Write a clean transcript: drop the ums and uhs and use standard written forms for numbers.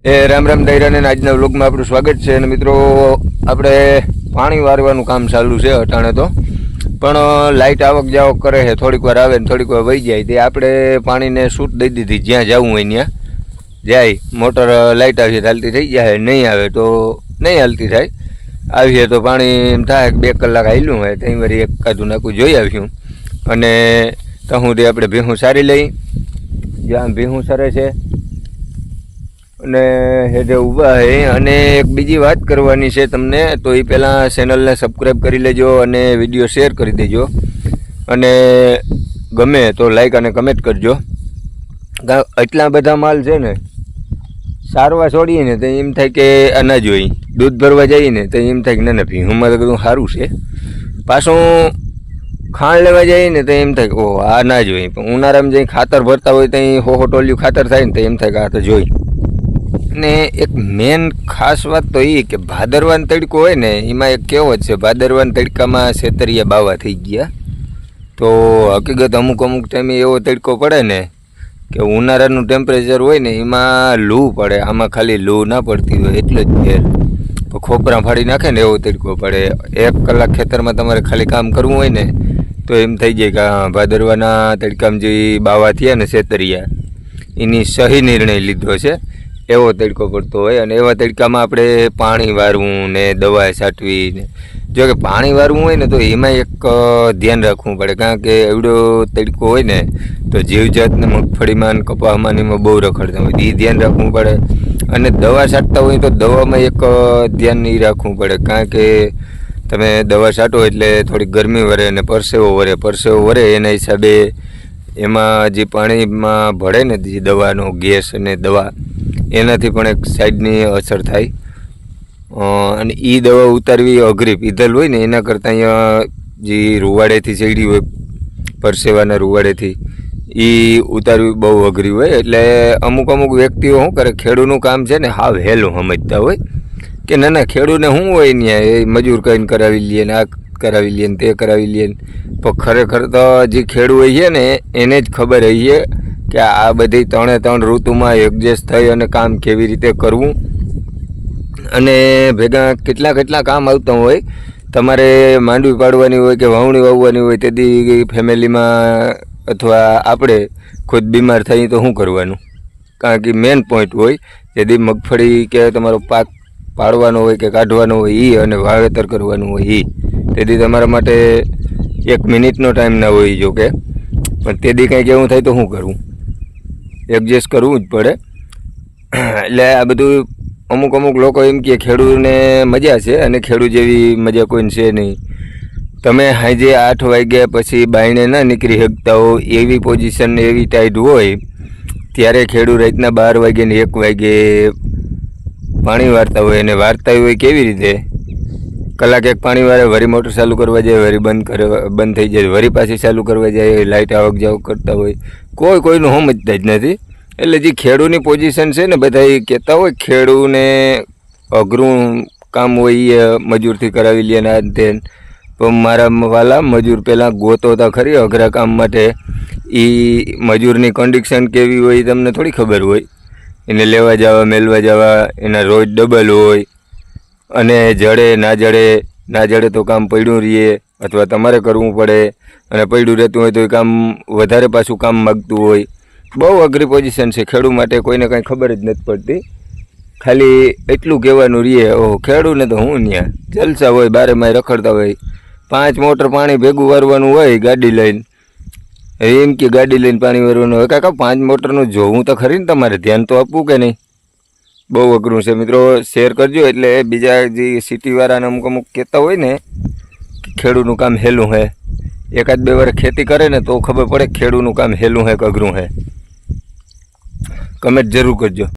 રામ રામ દાયરા ને આજના વ્લોગમાં આપણું સ્વાગત છે. અને મિત્રો આપણે પાણી વારવાનું કામ ચાલુ છે અટાણે તો, પણ લાઇટ આવક જાવક કરે છે, થોડીક વાર આવે ને થોડીક વાર વહી જાય. તે આપણે પાણીને છૂટ દઈ દીધી, જ્યાં જવું હોય ત્યાં જાય. મોટર લાઇટ આવીએ તો હાલતી થઈ જાય, નહીં આવે તો નહીં હાલતી થાય. આવીએ તો પાણી એમ થાય 2 કલાક હાલ્યું હોય ત્યાં વળી એકાદું નાખું જોઈ આવ્યું. અને તહુંથી આપણે ભેહું સારી લઈ, જ્યાં ભેહું સરે છે અને હેઠે ઊભા છે. અને એક બીજી વાત કરવાની છે તમને, તો એ પહેલાં ચેનલને સબસ્ક્રાઈબ કરી લેજો અને વિડીયો શેર કરી દેજો, અને ગમે તો લાઈક અને કમેન્ટ કરજો. એટલા બધા માલ છે ને, સારવા છોડીએ ને તો એમ થાય કે આ ના જોઈ, દૂધ ભરવા જઈએ ને તો એમ થાય કે ના ભીહુંમાં તો બધું સારું છે. પાછું ખાંડ લેવા જઈએ ને તો એમ થાય કે ઓહ આ ના જોઈ, પણ ઉનાળામાં જઈ ખાતર ભરતા હોય તો અહીં હો ટોલિયું ખાતર થાય ને તો એમ થાય કે આ તો જોઈ. ને એક મેન ખાસ વાત તો એ કે ભાદરવાનો તડકો હોય ને એમાં એક કહેવત છે, ભાદરવાના તડકામાં છેતરિયા બાવા થઈ ગયા. તો હકીકત અમુક ટાઈમે એવો તડકો પડે ને કે ઉનાળાનું ટેમ્પરેચર હોય ને એમાં લૂ પડે, આમાં ખાલી લૂ ના પડતી હોય એટલે જ ફેર. તો ખોપરા ફાડી નાખે ને એવો તડકો પડે. 1 કલાક ખેતરમાં તમારે ખાલી કામ કરવું હોય ને તો એમ થઈ જાય કે ભાદરવાના તડકામાં જે બાવા થયા ને છેતરિયા, એની સહી નિર્ણય લીધો છે, એવો તડકો પડતો હોય. અને એવા તડકામાં આપણે પાણી વારવું ને દવા છાંટવી ને, જો કે પાણી વારવું હોય ને તો એમાં એક ધ્યાન રાખવું પડે, કારણ કે એવડો તડકો હોય ને તો જીવજાતને મગફળીમાં કપાસમાં એમાં બહુ રખડતા હોય, એ ધ્યાન રાખવું પડે. અને દવા છાંટતા હોય તો દવામાં એક ધ્યાન એ રાખવું પડે, કારણ કે તમે દવા છાંટો એટલે થોડીક ગરમી વરે અને પરસેવો વરે એના હિસાબે એમાં જે પાણીમાં ભળે ને જે દવાનો ગેસ અને દવા, એનાથી પણ એક સાઈડની અસર થાય. અને એ દવા ઉતારવી અઘરી પીધલ હોય ને એના કરતાં અહીંયા જે રૂવાડેથી ચડી હોય, પરસેવાના રૂવાડેથી એ ઉતારવી બહુ અઘરી હોય. એટલે અમુક વ્યક્તિઓ શું કરે, ખેડૂતનું કામ છે ને હાવ હેલું સમજતા હોય કે ના ખેડૂતને શું હોય ત્યાં એ મજૂર કરીને કરાવી લે ને, આ કરાવી લે ને તે કરાવી લે ને. પણ ખરેખર તો જે ખેડૂત હોય છે ને એને જ ખબર હોય કે આ બધી 3 ઋતુમાં એડજસ્ટ થઈ અને કામ કેવી રીતે કરવું. અને ભેગા કેટલા કામ આવતા હોય. તમારે માંડવી પાડવાની હોય કે વાવણી વાવવાની હોય, તેથી ફેમિલીમાં અથવા આપણે ખુદ બીમાર થઈએ તો શું કરવાનું, કારણ કે મેન પોઈન્ટ હોય જેથી મગફળી કે તમારો પાક પાડવાનો હોય કે કાઢવાનો હોય એ, અને વાવેતર કરવાનું હોય એ. તેથી તમારા માટે 1 મિનિટનો ટાઈમ ના હોય જો કે, પણ તેથી કંઈક એવું થાય તો શું કરવું, એડજસ્ટ કરવું જ પડે. એટલે આ બધું અમુક લોકો એમ કે ખેડૂતને મજા છે, અને ખેડૂત જેવી મજા કોઈને છે નહીં. તમે સાંજે 8 વાગ્યા પછી બાયણે ના નીકળી શકતા હો, એવી પોઝિશન એવી ટાઈટ હોય, ત્યારે ખેડૂત રાતના 12 વાગે ને 1 વાગે પાણી વારતા હોય. અને વારતા હોય કેવી રીતે, કલાક 1 પાણી વારે, વરી મોટર ચાલુ કરવા જાય, વરી બંધ થઈ જાય, વરી પાછી ચાલુ કરવા જાય, લાઇટ આવક જાવક કરતા હોય. કોઈનું સમજતા જ નથી. એટલે જે ખેડૂતની પોઝિશન છે ને, બધા એ કહેતા હોય ખેડૂતને અઘરું કામ હોય એ મજૂરથી કરાવી લે ને આ તે. પણ મારા વાલા મજૂર પહેલાં ગોતો હતા ખરી અઘરા કામ માટે. એ મજૂરની કન્ડિશન કેવી હોય એ તમને થોડી ખબર હોય. એને લેવા જવા મેળવા જવા એના રોજ ડબલ હોય, અને ના જડે તો કામ પડ્યું રહીએ, અથવા તમારે કરવું પડે. અને પડ્યું રહેતું હોય તો એ કામ વધારે પાછું કામ માગતું હોય. બહુ અઘરી પોઝિશન છે ખેડૂત માટે, કોઈને કાંઈ ખબર જ નથી પડતી. ખાલી એટલું કહેવાનું રહીએ, ઓહ ખેડૂતને તો હું ત્યાં જલસા હોય, 12 માય રખડતા હોય. 5 મોટર પાણી ભેગું વારવાનું હોય ગાડી લઈને, એમ કે ગાડી લઈને પાણી વારવાનું હોય. કાકા 5 મોટરનું જોવું તો ખરી ને, તમારે ધ્યાન તો આપવું કે નહીં. બહુ અઘરું છે મિત્રો, શેર કરજો. એટલે બીજા જે સિટીવાળાને અમુક કહેતા હોય ને ખેડૂતનું કામ હેલું હે, 1-2 વાર ખેતી કરે ને તો ખબર પડે ખેડૂતનું કામ હેલું હે કે અઘરું હે. કમેન્ટ જરૂર કરજો.